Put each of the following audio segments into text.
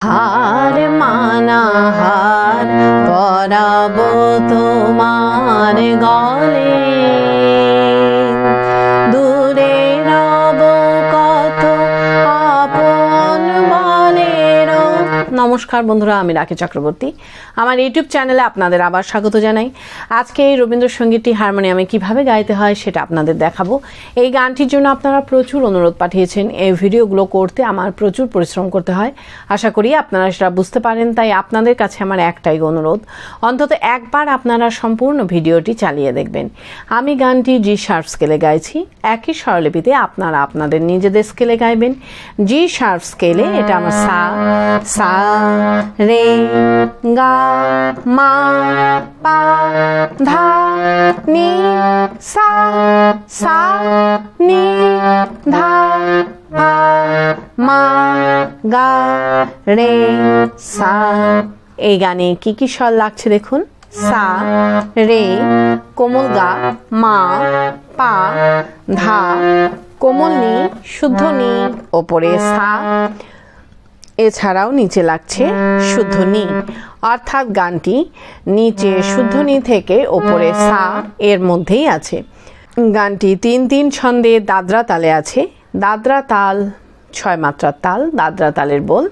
হার মানা হার পরাবো তোমার গলে, দূরে রব কত আপন বলের। নমস্কার বন্ধুরা, আমি রাখি চক্রবর্তী। আমার ইউটিউব চ্যানেলে আপনাদের আবার স্বাগত জানাই। আজকে এই রবীন্দ্রসঙ্গীতটি হারমোনিয়ামে কিভাবে গাইতে হয় সেটা আপনাদের দেখাবো। এই গানটির জন্য আপনারা প্রচুর অনুরোধ পাঠিয়েছেন। এই ভিডিওগুলো করতে আমার প্রচুর পরিশ্রম করতে হয়। আশা করি আপনারা সেটা বুঝতে পারেন। তাই আপনাদের কাছে আমার একটাই অনুরোধ, অন্তত একবার আপনারা সম্পূর্ণ ভিডিওটি চালিয়ে দেখবেন। আমি গানটি জি শার্প স্কেলে গাইছি। একই স্বরলিপিতে আপনারা আপনাদের নিজেদের স্কেলে গাইবেন। জি শার্প স্কেলে এটা আমার সা, সা রে গা মা পা ধা নি সা, সা নি ধা পা মা গা রে সা। এই গানে কি কি স্বর লাগছে দেখুন। সা রে কোমল গা, মা পা ধা কোমল নি শুদ্ধ নি, ওপরে সা, এছাড়াও নিচে লাগছে শুদ্ধ নি। অর্থাৎ গানটি নিচে শুদ্ধ নি থেকে ওপরে সা এর মধ্যেই আছে। গানটি ৩-৩ ছন্দে দাদরা তালে আছে। দাদরা তাল ৬ মাত্রার তাল, দাদরা তালের বোল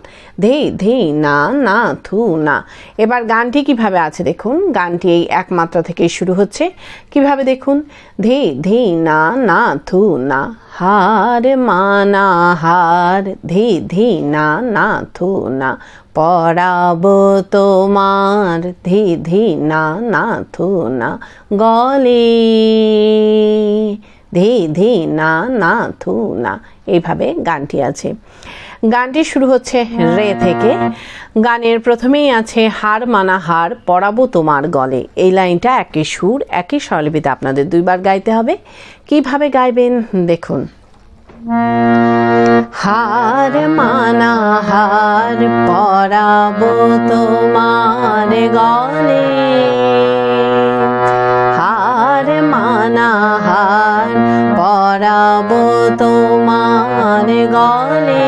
ধে ধে না না থু না। এবার গানটি কিভাবে আছে দেখুন। গানটি এই ১ মাত্রা থেকে শুরু হচ্ছে। কিভাবে দেখুন, ধে ধে না না থু না, হার মানা হার ধে ধে না না থু না, পরাবো তোমার ধে ধে না না থু না গলে, ধে ধে না না থু না। এইভাবে গানটি আছে। গানটি শুরু হচ্ছে রে থেকে। গানের প্রথমেই আছে হার মানা হার পরাবো তোমার গলে। এই লাইনটা একই সুর একই স্বরলিপিতে আপনাদের ২ বার গাইতে হবে। কিভাবে গাইবেন দেখুন। হার মানা হার পরাবো তোমার গলে, হার মানা হার পরাবো তোমার গলে।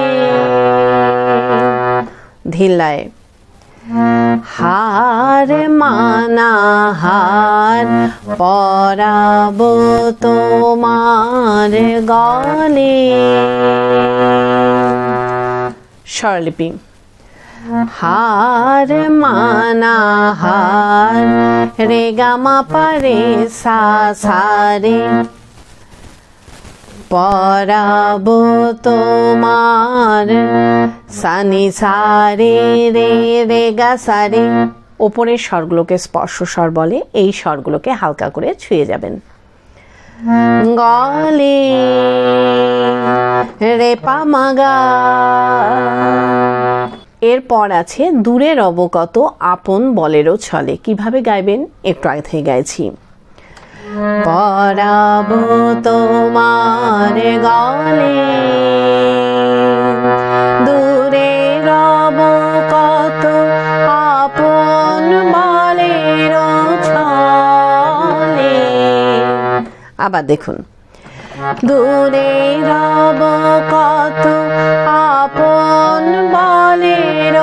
ধিল্লায় হার মানা হার পরাবো তোমার গলে। স্বরলিপি হার মানা হার রে গা মা পা রে সা, সা রে পরাবো তোমার সা নি সা রে রে রে গা সা রে। ওপরের স্বরগুলোকে স্পর্শ স্বর বলে। এই স্বরগুলোকে হালকা করে ছুঁয়ে যাবেন। গলে রে পা মা গা। এরপর আছে দূরে রব কত আপন বলেরও ছলে। কিভাবে গাইবেন একটু আগে থেকে গাইছি। পরাবো তোমার গলে, দূরে রব কত আপন বলের ছলে। আবার দেখুন, দূরে রব কত আপন বলের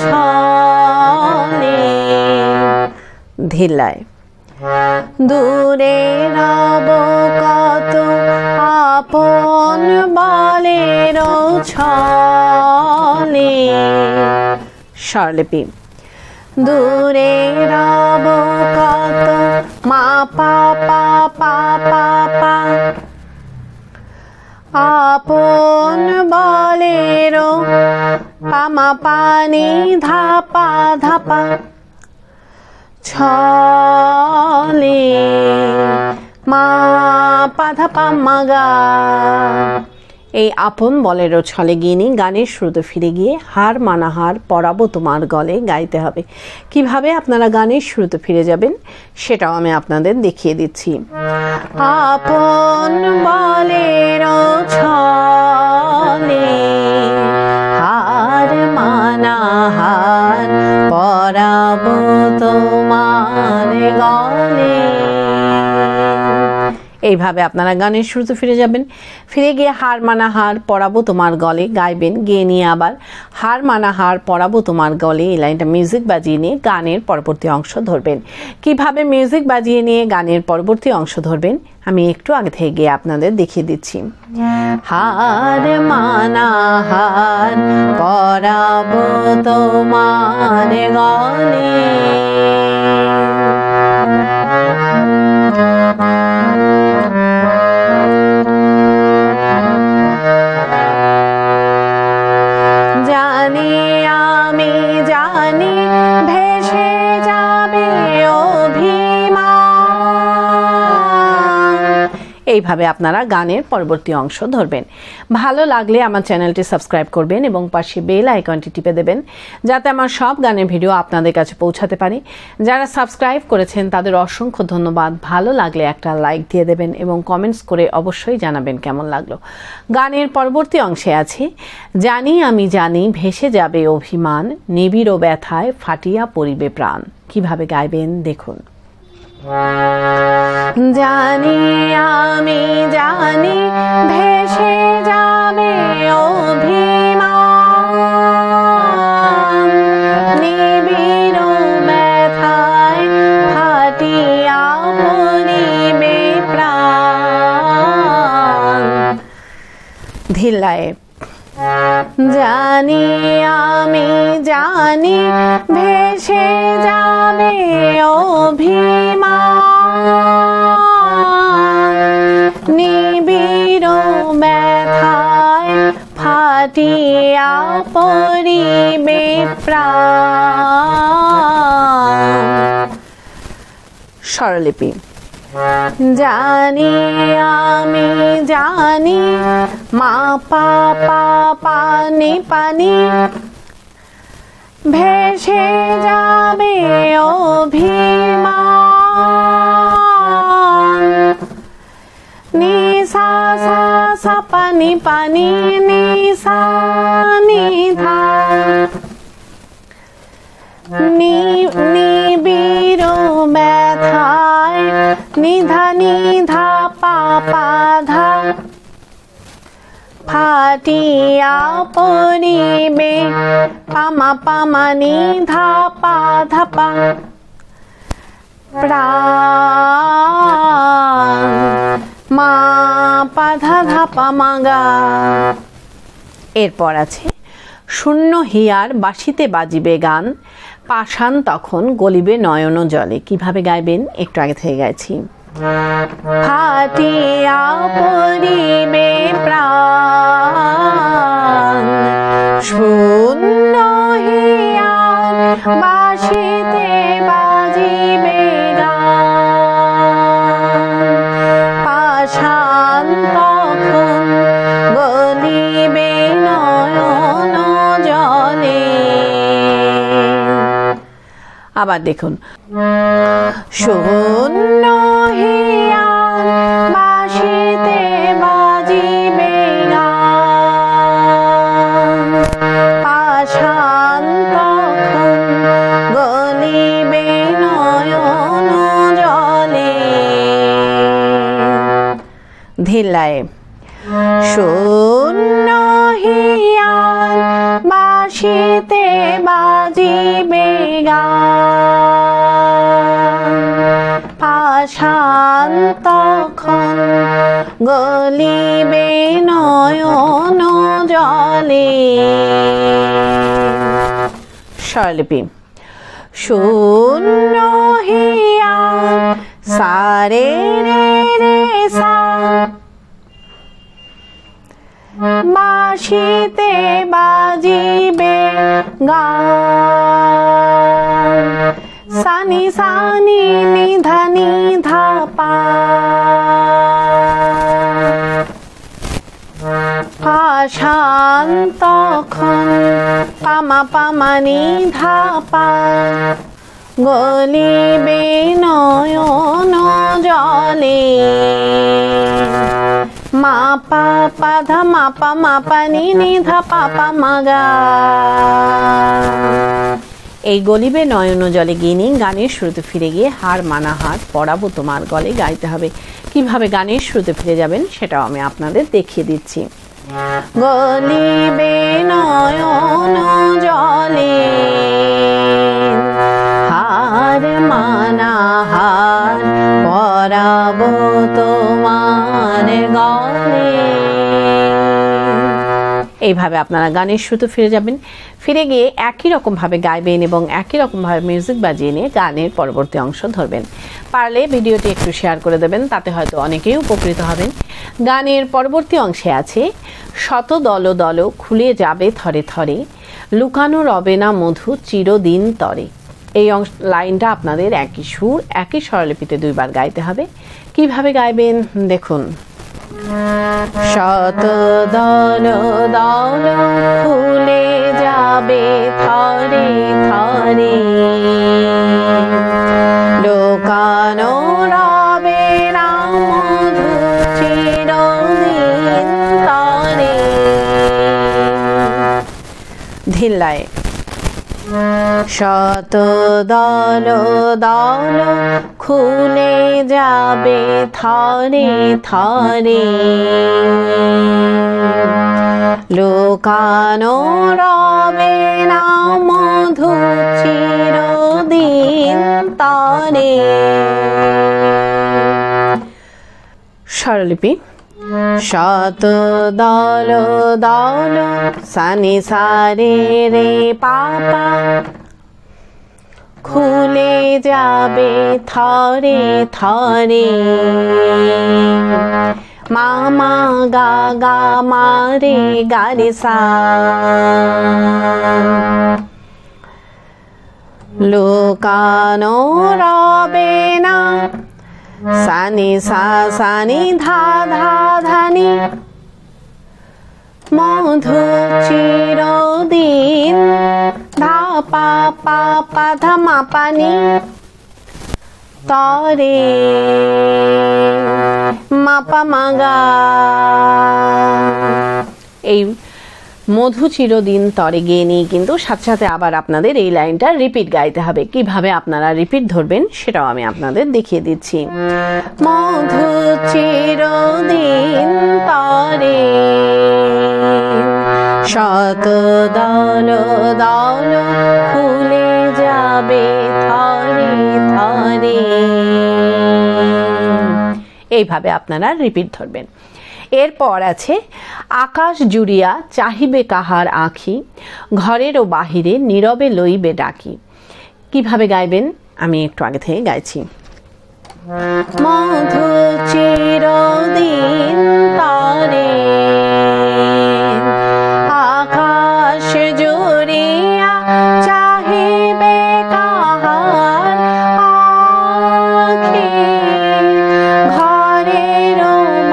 ছলে। ধিল্লায় দূরে রব কত আপন বলের ছলে। স্বরলিপি দূরে রব কত মা পা পা পা পা পা, আপন বলের পা মা পা নি ধা পা ধা পা ছলে, মা পা ধা পা মা গা। এই আপন বলেরও ছলে গিয়ে নিয়ে গানের শুরুতে ফিরে গিয়ে হার মানা হার পরাবো তোমার গলে গাইতে হবে। কিভাবে আপনারা গানের শুরুতে ফিরে যাবেন সেটাও আমি আপনাদের দেখিয়ে দিচ্ছি। আপন বলেরও ছলে হার মানা হার পরাবো তোমার গলে। এইভাবে আপনারা গানের শুরুতে ফিরে যাবেন। ফিরে গিয়ে হার মানা হার পরাবো তোমার গলে গাইবেন। গিয়ে নিয়ে আবার হার মানা হার পরাবো তোমার গলে, এই লাইনটা মিউজিক বাজিয়ে নিয়ে গানের পরবর্তী অংশ ধরবেন। কিভাবে মিউজিক বাজিয়ে নিয়ে গানের পরবর্তী অংশ ধরবেন আমি একটু আগে থেকে গিয়ে আপনাদের দেখিয়ে দিচ্ছি। হার মানা হার পরাবো তোমার গলে, জানি আমি জানি ভেসে যাবে অভিমান। এইভাবে আপনারা গানের পরবর্তী অংশ ধরবেন। ভালো লাগলে আমার চ্যানেলটি সাবস্ক্রাইব করবেন এবং পাশে বেল আইকনটি টিপে দেবেন যাতে আমার সব গানের ভিডিও আপনাদের কাছে পৌঁছাতে পারে। যারা সাবস্ক্রাইব করেছেন তাদের অসংখ্য ধন্যবাদ। ভালো লাগলে একটা লাইক দিয়ে দেবেন এবং কমেন্টস করে অবশ্যই জানাবেন কেমন লাগলো। গানের পরবর্তী অংশে আছে জানি আমি জানি ভেসে যাবে অভিমান, নিবিড় ব্যথায় ফাটিয়া পড়িবে প্রাণ। কিভাবে গাইবেন দেখুন। জানি আমি জানি ভেসে যাবে অভিমান, নিবিড় ব্যথায় ফাটিয়া পড়িবে প্রাণ। ধিল্লায় জানি আমি জানি ভেসে যাবে অভিমান, নিবিড় ব্যথায় ফাটিয়া পড়িবে প্রাণ। স্বরলিপি জানি আমি জানি মা পা পা পানি পানি, ভেসে যাবে অভিমান, নি সা সা সা পানি পানি নি সা নি ধা, নিবিড় ব্যথায় নিধা নিধা পা পা ধা, ফাটিয়া পড়িবে পামা পামা নিধা পা ধা পা প্রাণ, মা পা ধা ধা পা মা গা। এরপর আছে শূন্য হিয়ার বাঁশিতে বাজিবে গান, পাষাণ তখন গলিবে নয়ন জলে। কিভাবে গাইবেন একটু আগে থেকে গাইছি। ফাটিয়া পড়িবে প্রাণ, শূন্য হিয়ার বাঁশিতে বাজিবে গান, পাষাণ তখন গলিবে নয়ন জলে। আবার দেখুন শূন্য হিয়ার বাঁশিতে বাজিবে গান, পাষাণ তখন গলিবে নয়ন জলে। ধিল্লায় শূন্য হিয়ার বাঁশিতে বাজিবে গান, পাষাণ তখন গলিবে নয়ন জলে। স্বরলিপি শূন্য হিয়ার সারে রে রে সা, বাঁশিতে বাজিবে গান, সানি সানি নিধা নিধা পা, পাষাণ তখন পামা পামা নিধা পা, গলিবে নয়ন জলে। মা পা পা ধা মা পা নি নি ধা পা পা মা গা। এই গলিবে নয়ন জলে গিনি গানের শুরুতে ফিরে গিয়ে হার মানা হার পড়াবো তোমার গলে গাইতে হবে। কিভাবে গানের শুরুতে ফিরে যাবেন সেটাও আমি আপনাদের দেখিয়ে দিচ্ছি। গলিবে নয়ন জলে হার মানা হার পড়াবো তোমার গলে। এইভাবে আপনারা গানের শুরুতে ফিরে যাবেন। ফিরে গিয়ে একই রকমভাবে গাইবেন এবং একই রকমভাবে মিউজিক বাজিয়ে নিয়ে গানের পরবর্তী অংশ ধরবেন। পারলে ভিডিওটি একটু শেয়ার করে দেবেন, তাতে হয়তো অনেকেই উপকৃত হবেন। গানের পরবর্তী অংশে আছে শত দল দল খুলে যাবে থরে থরে, লুকানো রবে না মধু চিরদিন তরে। এই লাইনটা আপনাদের একই সুর একই স্বরলিপিতে দুইবার গাইতে হবে। কিভাবে গাইবেন দেখুন। শত দল দল খুলে যাবে থরে থরে, লুকানো রবে না মধু চিরদিন তরে। ধিল্লায় শত দল দল খুলে যাবে থরে থরে, লুকানো রবে না মধু চিরদিন তরে। স্বরলিপি শত দল দল সানি সারে রে পাপা, খুলে যাবে থরে থরে, মামা গা গা মারে গারে সা, লুকানো রবে না সানি সা সানি ধা ধা ধানি, মধু চিরদিন ধা পা পা পা ধা মা পানি তরে, মাপা মাগা। এই মধু চিরদিন তরে গিয়ে নিয়ে কিন্তু সাথে সাথে আবার আপনাদের এই লাইনটা রিপিট গাইতে হবে। কিভাবে আপনারা রিপিট ধরবেন সেটাও আমি আপনাদের দেখিয়ে দিচ্ছি। মধু চিরদিন তরে, শত দল দল খুলে যাবে থরে থরে। এইভাবে আপনারা রিপিট ধরবেন। এরপর আছে আকাশ জুড়িয়া চাহিবে কাহার আঁখি, ঘরের ও বাহিরে নীরবে লইবে ডাকি। কিভাবে গাইবেন আমি একটু আগে থেকে গাইছি। মধু চিরদিন তরে, আকাশ জুড়িয়া চাহিবে কাহার আঁখি, ঘরের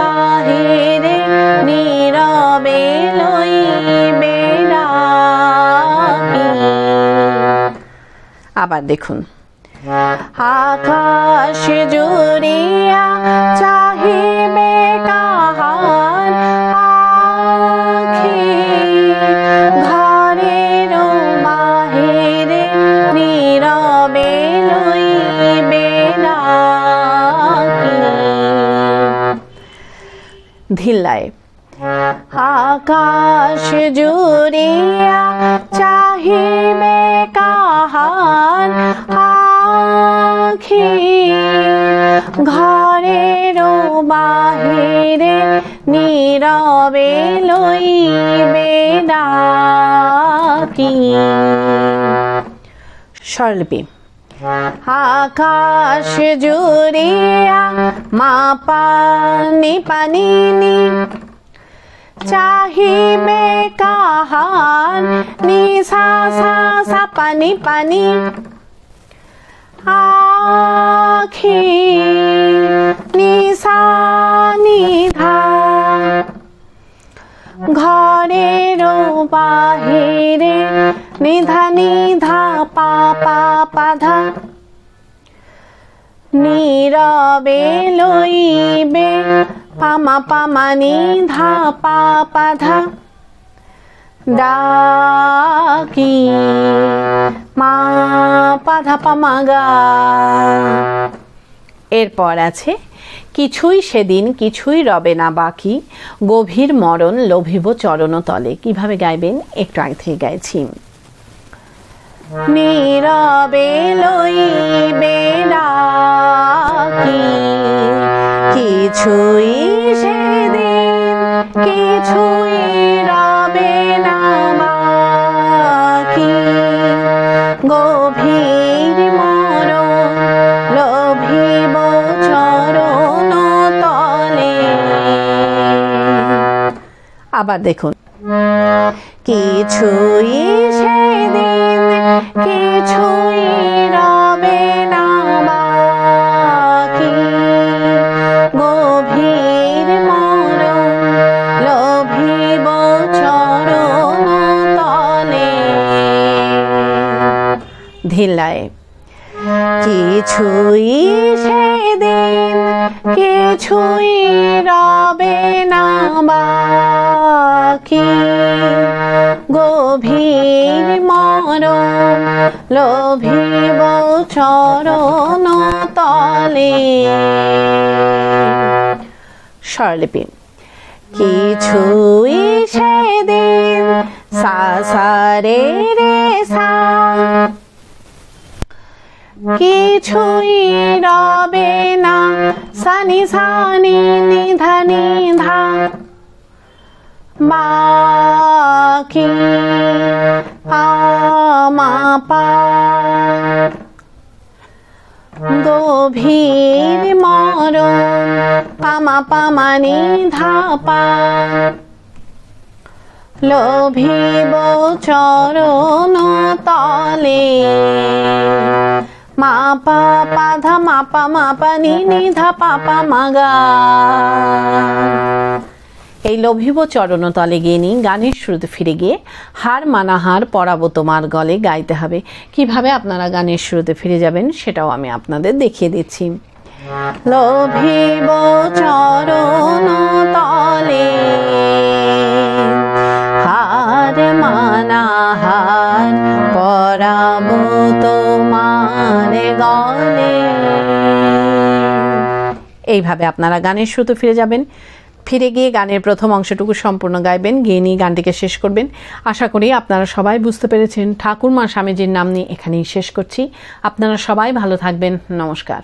বাহিরে নীরবে লইবে ডাকি। আবার দেখুন। আকাশ জুড়িয়া চাহিবে কাহার আঁখি, ঘরের বাহিরে নীরবে লইবে ডাকি। ধিল্লায় আকাশ জুড়িয়া চাহিবে কাহার আঁখি, ঘরের বাহিরে নীরবে লইবে ডাকি। স্বরলিপি আকাশ জুড়িয়া মা পানি পানি নি, চাহিবে কাহার নি সা সা সা পানি পানি, আঁখি নিশা নিধা, ঘরের বাহিরে নিধা নিধা পা পা পাধা, নীরবে লইবে পামা পামা নিধা পা পাধা, ডাকি মা পা ধা পা মা গা। এরপর আছে কিছুই সেদিন কিছুই রবে না বাকি, গভীর মরণ লোভিব চরণ তলে। কিভাবে গাইবেন একটু আগে থেকে গাইছি। নীরবে লইবে ডাকি, কিছুই সেদিন কিছুই রবে না বাকি, গভীর মরণ লোভিব চরণ তলে। আবার দেখুন, কিছুই সেদিন কিছুই রবে না বাকি, গভীর মরণ লোভিব চরণ তলে। ধিল্লায় কিছুই সেদিন কিছুই রবে না বাকি, গভীর মরণ লোভিব চরণ তলে। স্বরলিপি কিছুই সেদিন সা সা রে রে সা, কিছুই রবে না সানি সানি নিধা নিধা বাকি, মা পা, গভীর মরণ পামা পামা নিধা পা, লোভিব চরণ তলে। মা পা পা ধা মা পা নি নি ধা পা পা মা গা। এই লোভিব চরণ তলে গিয়ে নিয়ে গানের শুরুতে ফিরে গিয়ে হার মানা হার পরাবো তোমার গলে গাইতে হবে। কিভাবে আপনারা গানের শুরুতে ফিরে যাবেন সেটাও আমি আপনাদের দেখিয়ে দিচ্ছি। লোভিব চরণ তলে হার মানা হার পরাবো তোমার গলে। এইভাবে আপনারা গানের শুরুতে ফিরে যাবেন। ফিরে গিয়ে গানের প্রথম অংশটুকু সম্পূর্ণ গাইবেন, গিয়ে নিয়ে গানটিকে শেষ করবেন। আশা করি আপনারা সবাই বুঝতে পেরেছেন। ঠাকুরমা স্বামীজির নাম নিয়ে এখানেই শেষ করছি। আপনারা সবাই ভালো থাকবেন। নমস্কার।